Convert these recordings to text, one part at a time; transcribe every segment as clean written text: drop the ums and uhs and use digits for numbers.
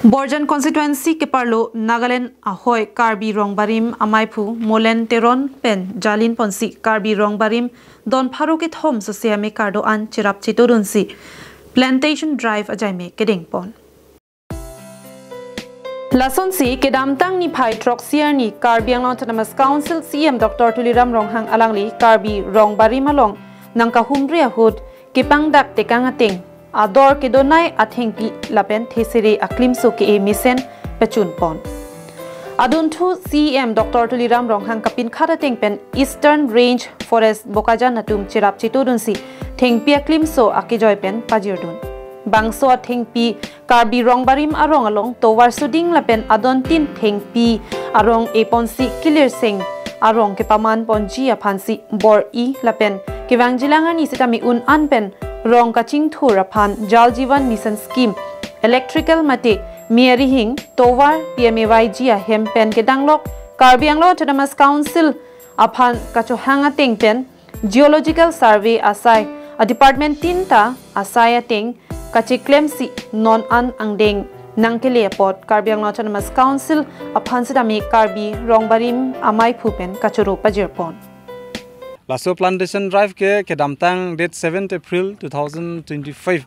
Borjan constituency ke parlo Nagaland ahoy Karbi Rongbarim amaipu molen teron pen jalin ponsi Karbi Rongbarim don pharukit home sosiame kardo an chirap chitorunsi Plantation Drive ajaimek kedeng pon Lason si kedamtang ni phai troxier ni Karbi Autonomous Council CM Dr. Tuliram Ronghang alangli Karbi Rongbarim along nangka humre hud kipangdak tekang ating Ador ke donai athengki lapen thesere aklim so ke emisen pechun pon adun thu CM Dr. Tuliram Ronghang kapin khara tengpen Eastern Range Forest bokajan natum chirap chitodun si thengpi aklim so akijoy pen pajirdun bangso thengpi Karbi Rongbarim arong along towar suding lapen adon tin thengpi arong eponsi clear sing arong ke paman ponji aphansi bor I lapen kiwangjilangani sitami un anpen Rong kaching thura phan Jal Jeevan Mission Scheme Electrical Mate Mieri Hing Towar PMAYG a hempen kedanglok Karbi Autonomous Council aphan kacho hanga tengpen Geological Survey asai a department tinta asai ateng kachi claim si non an angdeng nangkele pot Karbi Autonomous Council aphan sidami Karbi Rongbarim amai phupen kachoro pajirpon Laso Plantation Drive ke kedamtang date 7th April 2025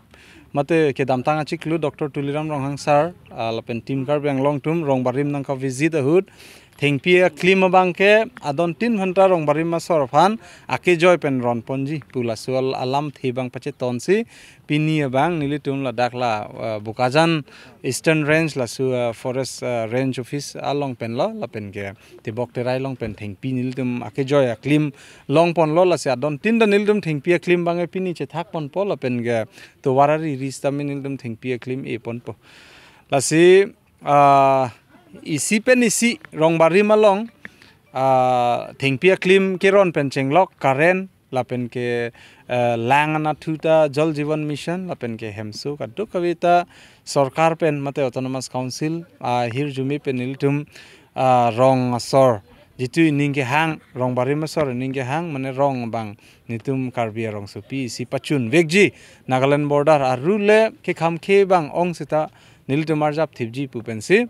mate kedamtang achiklu Dr. Tuliram Ronghang sir lapen team Karbi long tum Rongbarim nang ka visit ahud thengpi klima bangke adon 3 ghanta Rongbarim ma sorphan ake joy pen ron ponji pulasual alam thebang pache tonsi pini bang nilitum la dakla bukajan Eastern Range lasu Forest Range Office along pen lo lapen ke tibok terai long pen thengpi nilitum ake joy klim long pon lo la se adon 3 da nilitum thengpi klim bange pini che thak pon po lapen ge to warari ristamin nilitum thengpi klim e pon po lasi isi pen isi Rongbarim along thengpia klim keron pen chenglok karen lapen ke langana thuta Jal Jeevan Mission lapen ke hemsu kaduk kavita sarkar pen mate Autonomous Council hir jumi pen niltum rong sor jitu ningke hang Rongbarim sor ningke hang mane rong bang nitum Karbi rong supi si pachun vekji Nagaland border arule ke khamke bang ong sita niltum arjap thibji pupensi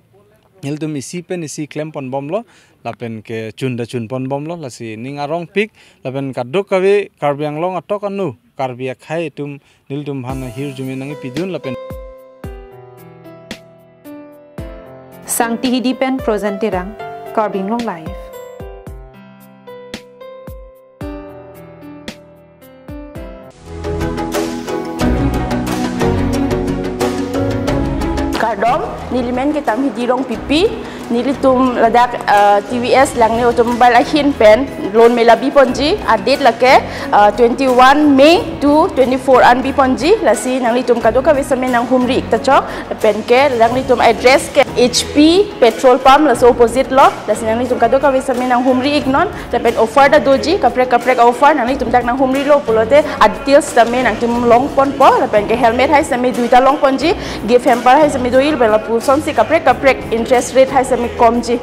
Niltum isi pen isi klem pon bom lo lapen ke chunda chun pon bom lo lasi ning arong pik lapen kaduk kawe Karbi long atok anu Karbi khai tum niltum hana hir jumi nangi pidun lapen Sangti hidi pen presenterang Karbi long live Kardom nilimen kita hidilong pipi nilitum ladak TVS lang ni automobile ahin pen loan melabi ponji adit lake 21 May to 24 anbi ponji lasi nang litum kadoka besame nang humri ikta pen ke lang litum address ke HP petrol pump laso opposite lo lasi nang litum kadoka besame nang humri ignon pen offer da doji kaprek offer nang litum dak nang humri lo pulote details tame nang tum long pon po pen ke helmet hai same duita long ponji gift hamper hai same doil bela pulson si kaprek interest rate hai same komji